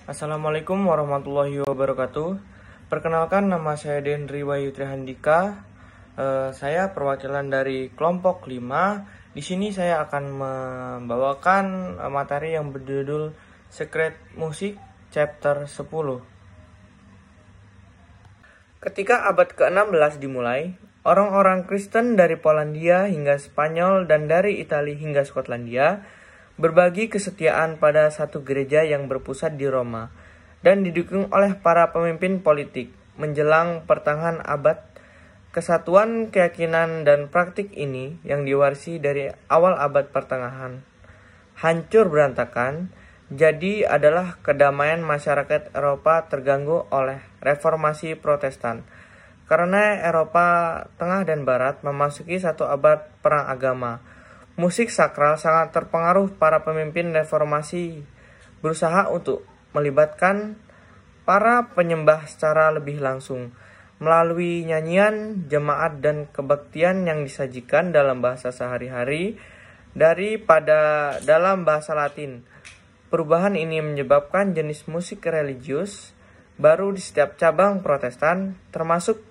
Assalamualaikum warahmatullahi wabarakatuh. Perkenalkan, nama saya Dendri Wahyu Trihandika. Saya perwakilan dari kelompok 5. Di sini saya akan membawakan materi yang berjudul Secret Music Chapter 10. Ketika abad ke-16 dimulai, orang-orang Kristen dari Polandia hingga Spanyol dan dari Italia hingga Skotlandia berbagi kesetiaan pada satu gereja yang berpusat di Roma dan didukung oleh para pemimpin politik. Menjelang pertengahan abad, kesatuan keyakinan dan praktik ini yang diwarisi dari awal abad pertengahan hancur berantakan. Jadi adalah kedamaian masyarakat Eropa terganggu oleh reformasi Protestan. Karena Eropa Tengah dan Barat memasuki satu abad perang agama, musik sakral sangat terpengaruh. Para pemimpin reformasi berusaha untuk melibatkan para penyembah secara lebih langsung melalui nyanyian, jemaat, dan kebaktian yang disajikan dalam bahasa sehari-hari daripada dalam bahasa Latin. Perubahan ini menyebabkan jenis musik religius baru di setiap cabang Protestan, termasuk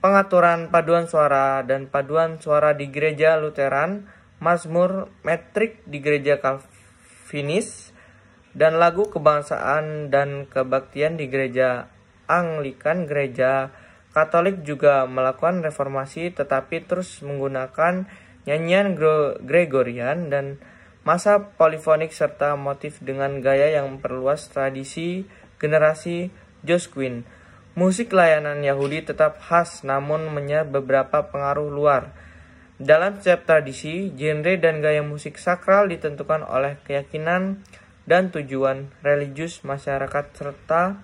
pengaturan paduan suara dan paduan suara di gereja Lutheran, mazmur metrik di gereja Calvinis, dan lagu kebangsaan dan kebaktian di gereja Anglikan. Gereja Katolik juga melakukan reformasi tetapi terus menggunakan nyanyian Gregorian dan masa polifonik serta motif dengan gaya yang memperluas tradisi generasi Josquin. Musik layanan Yahudi tetap khas namun menyerap beberapa pengaruh luar. Dalam setiap tradisi, genre dan gaya musik sakral ditentukan oleh keyakinan dan tujuan religius masyarakat serta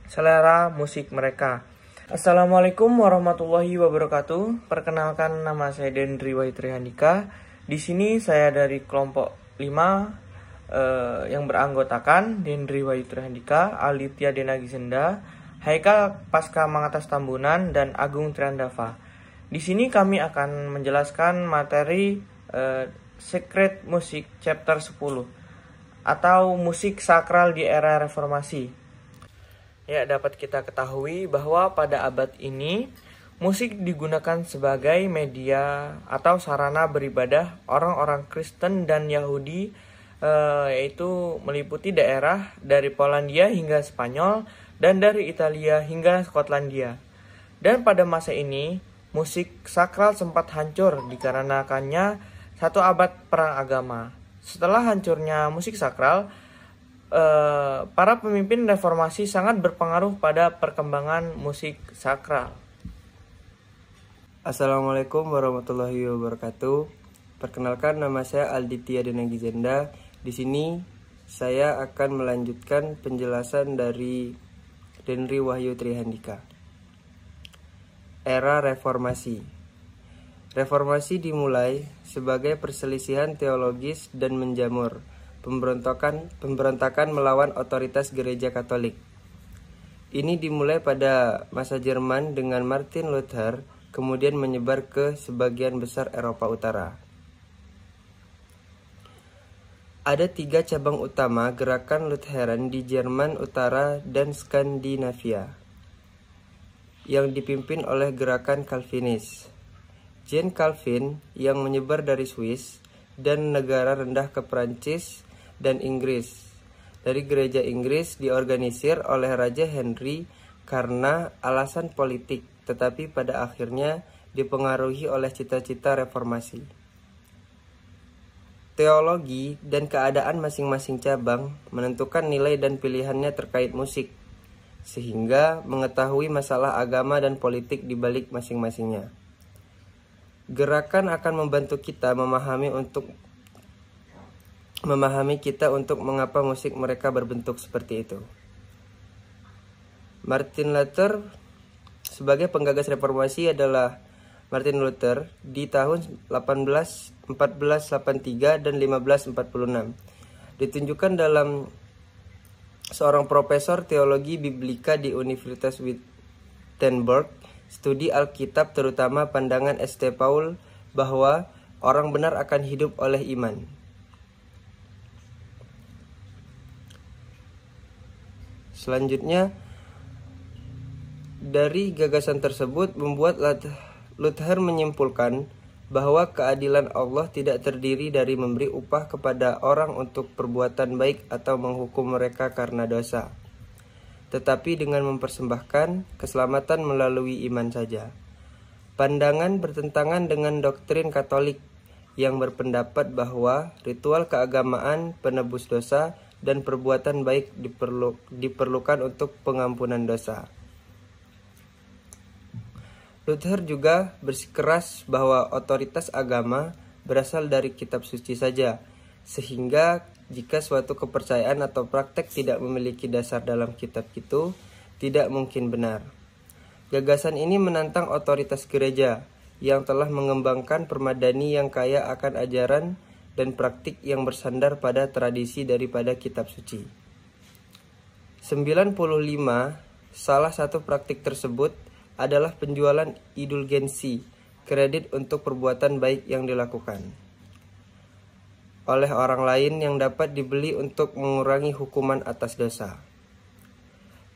selera musik mereka. Assalamualaikum warahmatullahi wabarakatuh. Perkenalkan, nama saya Dendri Wahyu Trihandika. Di sini saya dari kelompok 5 yang beranggotakan Dendri Wahyu Trihandika, Alditya Denagisenda, Haikal Pasca Mangatas Tambunan, dan Agung Triandava. Di sini kami akan menjelaskan materi Secret Music Chapter 10 atau musik sakral di era reformasi. Ya, dapat kita ketahui bahwa pada abad ini musik digunakan sebagai media atau sarana beribadah orang-orang Kristen dan Yahudi, yaitu meliputi daerah dari Polandia hingga Spanyol dan dari Italia hingga Skotlandia. Dan pada masa ini, musik sakral sempat hancur dikarenakannya satu abad perang agama. Setelah hancurnya musik sakral, para pemimpin reformasi sangat berpengaruh pada perkembangan musik sakral. Assalamualaikum warahmatullahi wabarakatuh. Perkenalkan, nama saya Alditya Denagisenda. Di sini saya akan melanjutkan penjelasan dari Dendri Wahyu Trihandika. Era Reformasi. Reformasi dimulai sebagai perselisihan teologis dan menjamur pemberontakan melawan otoritas gereja Katolik. Ini dimulai pada masa Jerman dengan Martin Luther, kemudian menyebar ke sebagian besar Eropa Utara. Ada 3 cabang utama gerakan Lutheran di Jerman Utara dan Skandinavia, yang dipimpin oleh gerakan Calvinis. Jean Calvin yang menyebar dari Swiss dan negara rendah ke Prancis dan Inggris. Dari gereja Inggris diorganisir oleh Raja Henry karena alasan politik, tetapi pada akhirnya dipengaruhi oleh cita-cita reformasi. Teologi dan keadaan masing-masing cabang menentukan nilai dan pilihannya terkait musik, sehingga mengetahui masalah agama dan politik di balik masing-masingnya. Gerakan akan membantu kita memahami kita untuk mengapa musik mereka berbentuk seperti itu. Martin Luther sebagai penggagas reformasi adalah Martin Luther di tahun 1483 dan 1546. Ditunjukkan dalam seorang profesor teologi biblika di Universitas Wittenberg, studi Alkitab terutama pandangan St. Paul bahwa orang benar akan hidup oleh iman. Selanjutnya, dari gagasan tersebut membuat Luther menyimpulkan bahwa keadilan Allah tidak terdiri dari memberi upah kepada orang untuk perbuatan baik atau menghukum mereka karena dosa, tetapi dengan mempersembahkan keselamatan melalui iman saja. Pandangan bertentangan dengan doktrin Katolik yang berpendapat bahwa ritual keagamaan penebus dosa dan perbuatan baik diperlukan untuk pengampunan dosa. Luther juga bersikeras bahwa otoritas agama berasal dari kitab suci saja, sehingga jika suatu kepercayaan atau praktek tidak memiliki dasar dalam kitab itu, tidak mungkin benar. Gagasan ini menantang otoritas gereja yang telah mengembangkan permadani yang kaya akan ajaran dan praktik yang bersandar pada tradisi daripada kitab suci. 95. Salah satu praktik tersebut adalah penjualan indulgensi, kredit untuk perbuatan baik yang dilakukan oleh orang lain yang dapat dibeli untuk mengurangi hukuman atas dosa.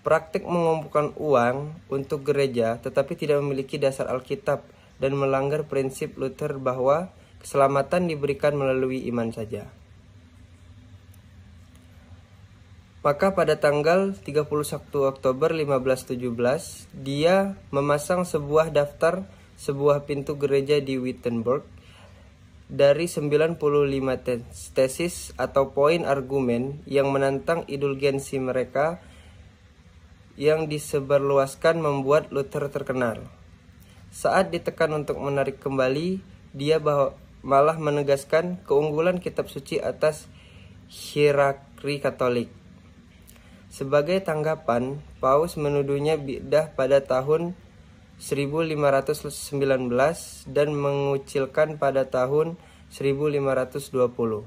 Praktik mengumpulkan uang untuk gereja tetapi tidak memiliki dasar Alkitab dan melanggar prinsip Luther bahwa keselamatan diberikan melalui iman saja. Maka pada tanggal 31 Oktober 1517, dia memasang sebuah daftar sebuah pintu gereja di Wittenberg. Dari 95 tesis atau poin argumen yang menantang indulgensi mereka yang disebarluaskan membuat Luther terkenal. Saat ditekan untuk menarik kembali, dia malah menegaskan keunggulan kitab suci atas hierarki Katolik. Sebagai tanggapan, Paus menuduhnya bid'ah pada tahun 1519 dan mengucilkan pada tahun 1520.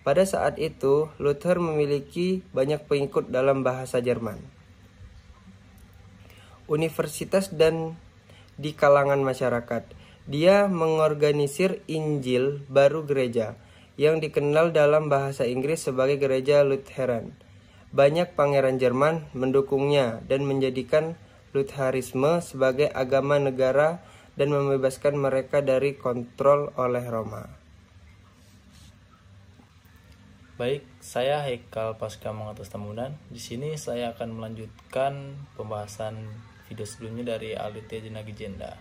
Pada saat itu, Luther memiliki banyak pengikut dalam bahasa Jerman, universitas dan di kalangan masyarakat. Dia mengorganisir Injil Baru Gereja yang dikenal dalam bahasa Inggris sebagai Gereja Lutheran. Banyak pangeran Jerman mendukungnya dan menjadikan Lutherisme sebagai agama negara dan membebaskan mereka dari kontrol oleh Roma. Baik, saya Haikal Pasca Mengatas Tamunan. Di sini saya akan melanjutkan pembahasan video sebelumnya dari Alitia Jenagi Jenda.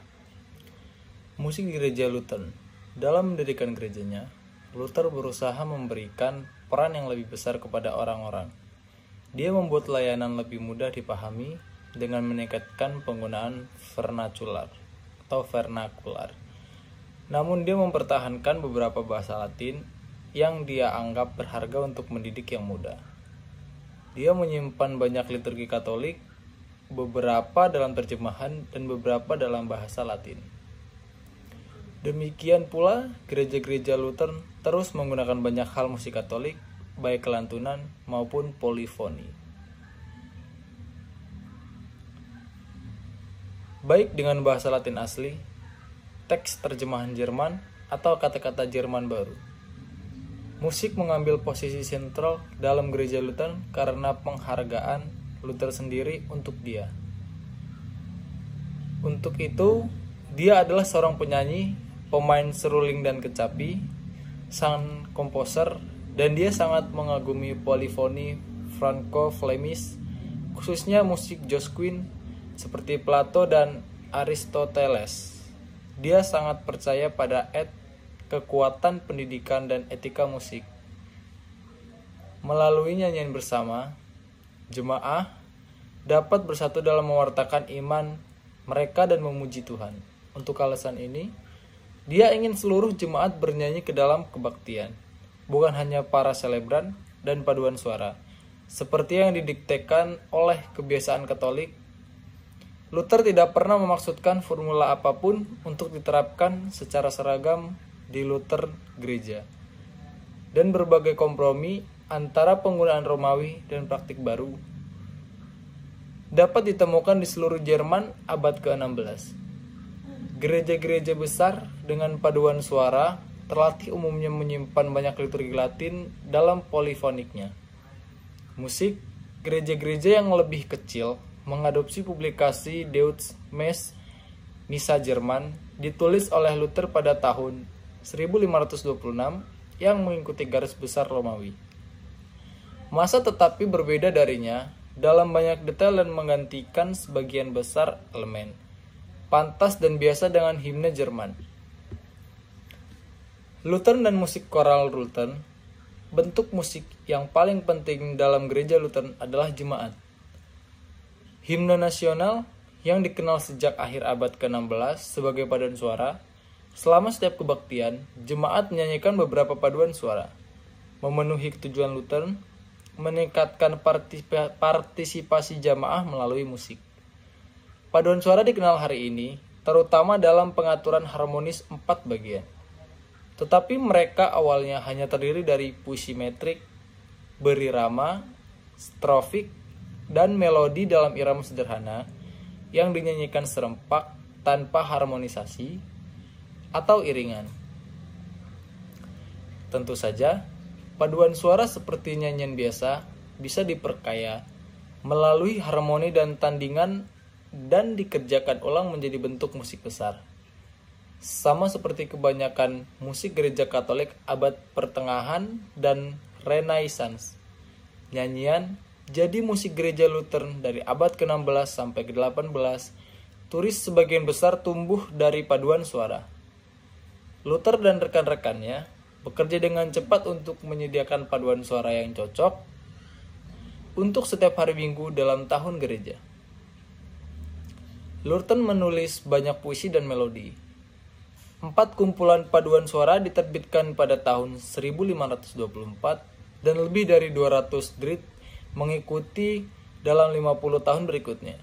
Musik gereja Luther. Dalam mendirikan gerejanya, Luther berusaha memberikan peran yang lebih besar kepada orang-orang. Dia membuat layanan lebih mudah dipahami dengan meningkatkan penggunaan vernacular. Namun dia mempertahankan beberapa bahasa Latin yang dia anggap berharga untuk mendidik yang muda. Dia menyimpan banyak liturgi Katolik, beberapa dalam terjemahan dan beberapa dalam bahasa Latin. Demikian pula, gereja-gereja Luther terus menggunakan banyak hal musik Katolik, baik kelantunan maupun polifoni. Baik dengan bahasa Latin asli, teks terjemahan Jerman, atau kata-kata Jerman baru. Musik mengambil posisi sentral dalam gereja Luther karena penghargaan Luther sendiri untuk dia. Untuk itu, dia adalah seorang penyanyi, pemain seruling dan kecapi, sang komposer, dan dia sangat mengagumi polifoni Franco-Flemish, khususnya musik Josquin seperti Plato dan Aristoteles. Dia sangat percaya pada kekuatan pendidikan dan etika musik. Melalui nyanyian bersama, jemaah dapat bersatu dalam mewartakan iman mereka dan memuji Tuhan. Untuk alasan ini, dia ingin seluruh jemaat bernyanyi ke dalam kebaktian, bukan hanya para selebran dan paduan suara, seperti yang didiktekan oleh kebiasaan Katolik. Luther tidak pernah memaksudkan formula apapun untuk diterapkan secara seragam di Luther gereja, dan berbagai kompromi antara penggunaan Romawi dan praktik baru dapat ditemukan di seluruh Jerman abad ke-16. Gereja-gereja besar dengan paduan suara terlatih umumnya menyimpan banyak liturgi Latin dalam polifoniknya. Musik gereja-gereja yang lebih kecil mengadopsi publikasi Deutsche Missa Jerman ditulis oleh Luther pada tahun 1526 yang mengikuti garis besar Romawi. Massa tetapi berbeda darinya dalam banyak detail dan menggantikan sebagian besar elemen, pantas dan biasa dengan himne Jerman. Luther dan musik koral Luther. Bentuk musik yang paling penting dalam gereja Luther adalah jemaat. Himne nasional yang dikenal sejak akhir abad ke-16 sebagai paduan suara. Selama setiap kebaktian, jemaat menyanyikan beberapa paduan suara. Memenuhi tujuan Luther, meningkatkan partisipasi jamaah melalui musik. Paduan suara dikenal hari ini, terutama dalam pengaturan harmonis 4 bagian. Tetapi mereka awalnya hanya terdiri dari puisi metrik, berirama, strofik, dan melodi dalam irama sederhana yang dinyanyikan serempak tanpa harmonisasi atau iringan. Tentu saja, paduan suara seperti nyanyian biasa bisa diperkaya melalui harmoni dan tandingan dan dikerjakan ulang menjadi bentuk musik besar. Sama seperti kebanyakan musik gereja Katolik abad pertengahan dan Renaissance. Nyanyian jadi musik gereja Luther dari abad ke-16 sampai ke-18, turis sebagian besar tumbuh dari paduan suara. Luther dan rekan-rekannya bekerja dengan cepat untuk menyediakan paduan suara yang cocok untuk setiap hari Minggu dalam tahun gereja. Luther menulis banyak puisi dan melodi. 4 kumpulan paduan suara diterbitkan pada tahun 1524 dan lebih dari 200 Drit mengikuti dalam 50 tahun berikutnya.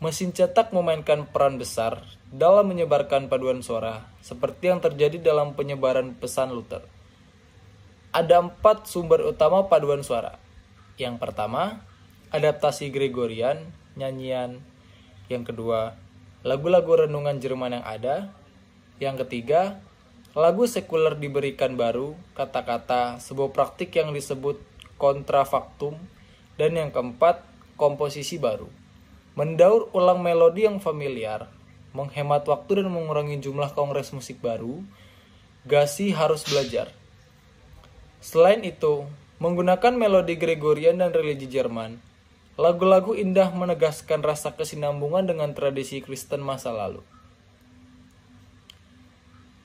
Mesin cetak memainkan peran besar dalam menyebarkan paduan suara, seperti yang terjadi dalam penyebaran pesan Luther. Ada 4 sumber utama paduan suara. Yang pertama, adaptasi Gregorian, nyanyian. Yang kedua, lagu-lagu renungan Jerman yang ada. Yang ketiga, lagu sekuler diberikan baru, kata-kata, sebuah praktik yang disebut kontrafaktum. Dan yang keempat, komposisi baru. Mendaur ulang melodi yang familiar, menghemat waktu dan mengurangi jumlah kongres musik baru, Gassi harus belajar. Selain itu, menggunakan melodi Gregorian dan religi Jerman, lagu-lagu indah menegaskan rasa kesinambungan dengan tradisi Kristen masa lalu.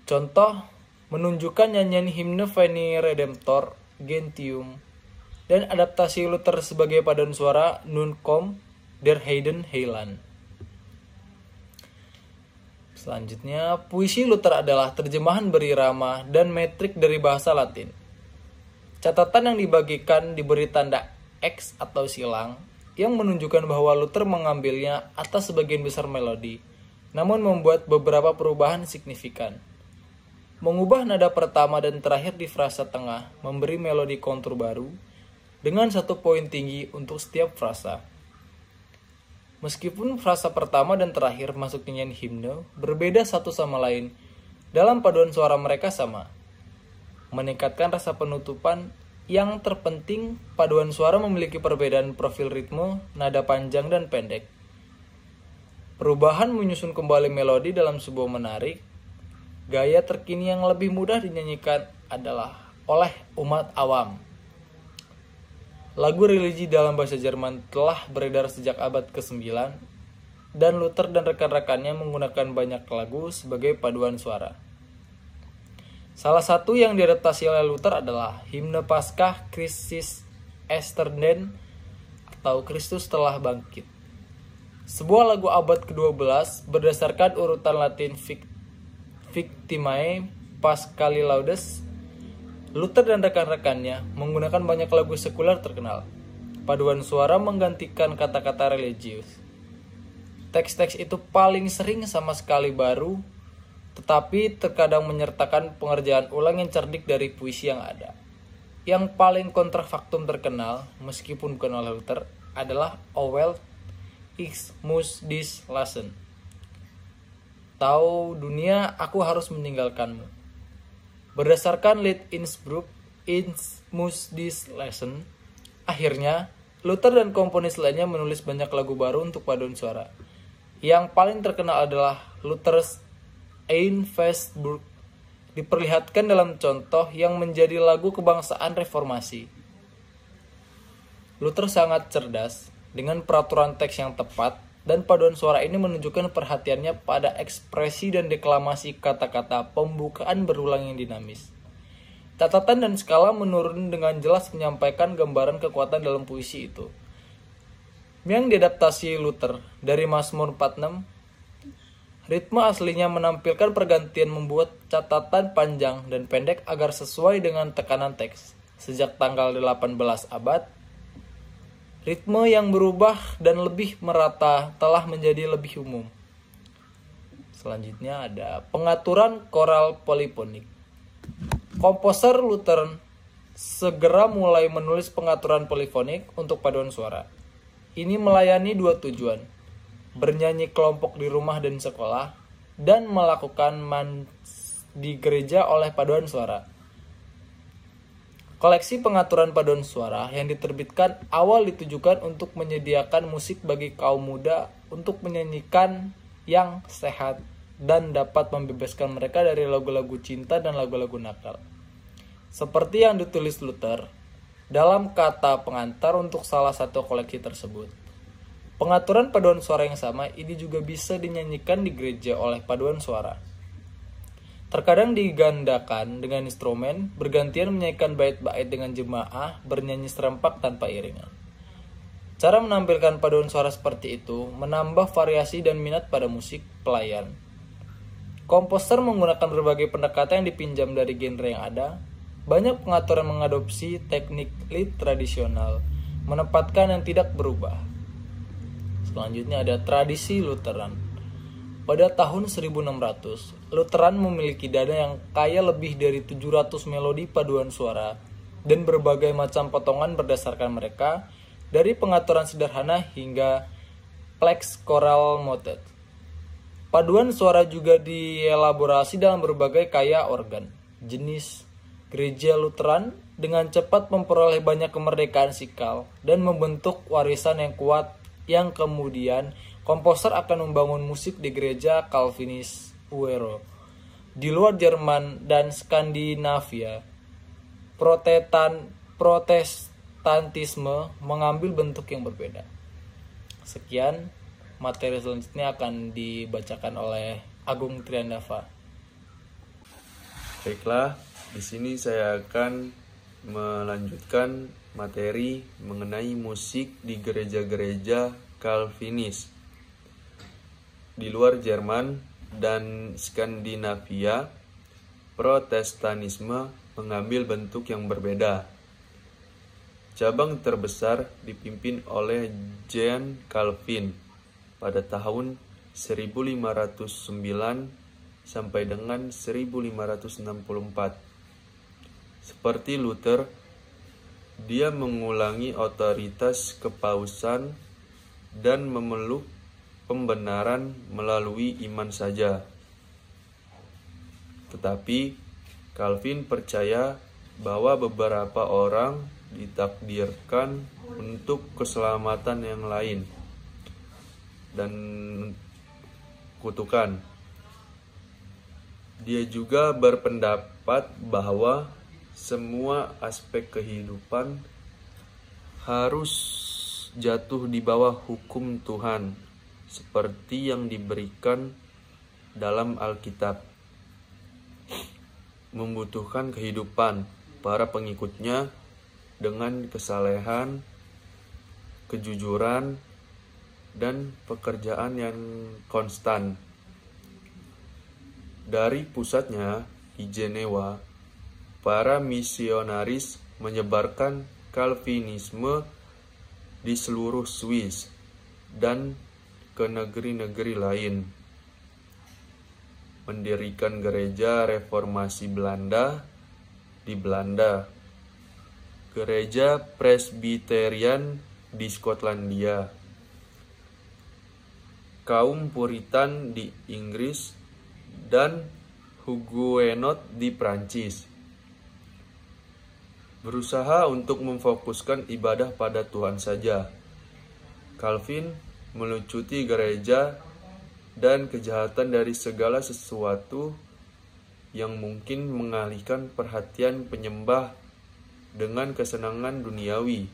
Contoh, menunjukkan nyanyian himne Veni Redemptor, Gentium, dan adaptasi Luther sebagai paduan suara Nun Komm der Heiden Heiland. Selanjutnya, puisi Luther adalah terjemahan berirama dan metrik dari bahasa Latin. Catatan yang dibagikan diberi tanda X atau silang yang menunjukkan bahwa Luther mengambilnya atas sebagian besar melodi, namun membuat beberapa perubahan signifikan. Mengubah nada pertama dan terakhir di frasa tengah, memberi melodi kontur baru dengan 1 poin tinggi untuk setiap frasa. Meskipun frasa pertama dan terakhir masuk nyanyian himne berbeda satu sama lain, dalam paduan suara mereka sama. Meningkatkan rasa penutupan, yang terpenting paduan suara memiliki perbedaan profil ritme, nada panjang dan pendek. Perubahan menyusun kembali melodi dalam sebuah menarik. Gaya terkini yang lebih mudah dinyanyikan adalah oleh umat awam. Lagu religi dalam bahasa Jerman telah beredar sejak abad ke-9 dan Luther dan rekan-rekannya menggunakan banyak lagu sebagai paduan suara. Salah satu yang diadaptasi oleh Luther adalah himne Paskah Christus Esterden atau Kristus telah bangkit. Sebuah lagu abad ke-12 berdasarkan urutan Latin Victimae Paschali Laudes. Luther dan rekan-rekannya menggunakan banyak lagu sekuler terkenal. Paduan suara menggantikan kata-kata religius. Teks-teks itu paling sering sama sekali baru, tetapi terkadang menyertakan pengerjaan ulang yang cerdik dari puisi yang ada. Yang paling kontrafaktum terkenal, meskipun bukan oleh Luther, adalah Owel ich muss dich lassen. Tahu dunia, aku harus meninggalkanmu. Berdasarkan Lied Innsbruck, Ich muss dich lassen, Akhirnya, Luther dan komponis lainnya menulis banyak lagu baru untuk paduan suara. Yang paling terkenal adalah Luther's Einfestburg, diperlihatkan dalam contoh yang menjadi lagu kebangsaan reformasi. Luther sangat cerdas dengan peraturan teks yang tepat, dan paduan suara ini menunjukkan perhatiannya pada ekspresi dan deklamasi kata-kata pembukaan berulang yang dinamis. Catatan dan skala menurun dengan jelas menyampaikan gambaran kekuatan dalam puisi itu. Yang diadaptasi Luther dari Mazmur 46, ritme aslinya menampilkan pergantian membuat catatan panjang dan pendek agar sesuai dengan tekanan teks. Sejak tanggal 18 abad, ritme yang berubah dan lebih merata telah menjadi lebih umum. Selanjutnya ada pengaturan koral polifonik. Komposer Luther segera mulai menulis pengaturan polifonik untuk paduan suara. Ini melayani dua tujuan: bernyanyi kelompok di rumah dan sekolah, dan melakukan di gereja oleh paduan suara. Koleksi pengaturan paduan suara yang diterbitkan awal ditujukan untuk menyediakan musik bagi kaum muda untuk menyanyikan yang sehat dan dapat membebaskan mereka dari lagu-lagu cinta dan lagu-lagu nakal. Seperti yang ditulis Luther dalam kata pengantar untuk salah satu koleksi tersebut. Pengaturan paduan suara yang sama ini juga bisa dinyanyikan di gereja oleh paduan suara. Terkadang digandakan dengan instrumen, bergantian menyanyikan bait-bait dengan jemaah bernyanyi serempak tanpa iringan. Cara menampilkan paduan suara seperti itu menambah variasi dan minat pada musik pelayan. Komposer menggunakan berbagai pendekatan yang dipinjam dari genre yang ada. Banyak pengaturan mengadopsi teknik lead tradisional, menempatkan yang tidak berubah. Selanjutnya ada tradisi Lutheran. Pada tahun 1600, Lutheran memiliki dana yang kaya lebih dari 700 melodi paduan suara dan berbagai macam potongan berdasarkan mereka, dari pengaturan sederhana hingga plex choral motet. Paduan suara juga dielaborasi dalam berbagai kaya organ. Jenis Gereja Lutheran dengan cepat memperoleh banyak kemerdekaan sikal dan membentuk warisan yang kuat yang kemudian komposer akan membangun musik di gereja Calvinis Uero. Di luar Jerman dan Skandinavia, Protestantisme mengambil bentuk yang berbeda. Sekian, materi selanjutnya akan dibacakan oleh Agung Triandava. Baiklah, di sini saya akan melanjutkan materi mengenai musik di gereja-gereja Calvinis. Di luar Jerman dan Skandinavia, Protestanisme mengambil bentuk yang berbeda. Cabang terbesar dipimpin oleh Jean Calvin pada tahun 1509 sampai dengan 1564. Seperti Luther, dia mengulangi otoritas kepausan dan memeluk pembenaran melalui iman saja. Tetapi Calvin percaya bahwa beberapa orang ditakdirkan untuk keselamatan yang lain dan kutukan. Dia juga berpendapat bahwa semua aspek kehidupan harus jatuh di bawah hukum Tuhan, seperti yang diberikan dalam Alkitab. Membutuhkan kehidupan para pengikutnya dengan kesalehan, kejujuran, dan pekerjaan yang konstan. Dari pusatnya di Jenewa, para misionaris menyebarkan Calvinisme di seluruh Swiss dan ke negeri-negeri lain. Mendirikan gereja reformasi Belanda di Belanda, gereja Presbyterian di Skotlandia, kaum Puritan di Inggris, dan Huguenot di Prancis. berusaha untuk memfokuskan ibadah pada Tuhan saja. Calvin melucuti gereja dan kejahatan dari segala sesuatu yang mungkin mengalihkan perhatian penyembah dengan kesenangan duniawi,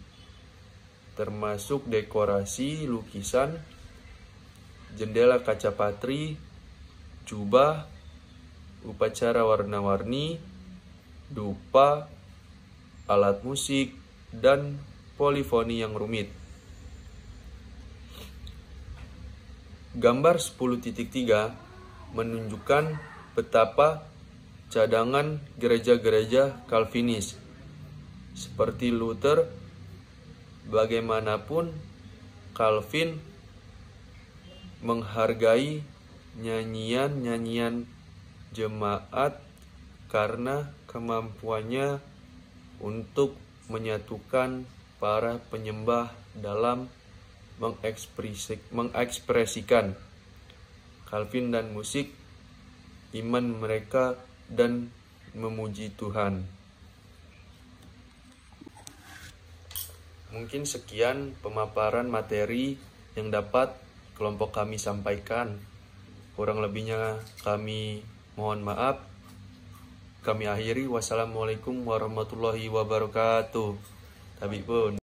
termasuk dekorasi, lukisan, jendela kaca patri, jubah, upacara warna-warni, dupa, alat musik, dan polifoni yang rumit. Gambar 10.3 menunjukkan betapa cadangan gereja-gereja Calvinis seperti Luther. Bagaimanapun, Calvin menghargai nyanyian-nyanyian jemaat karena kemampuannya untuk menyatukan para penyembah dalam mengekspresikan Calvin dan musik, iman mereka, dan memuji Tuhan. Mungkin sekian pemaparan materi yang dapat kelompok kami sampaikan. Kurang lebihnya kami mohon maaf. Kami akhiri. Wassalamualaikum warahmatullahi wabarakatuh. Tabipun.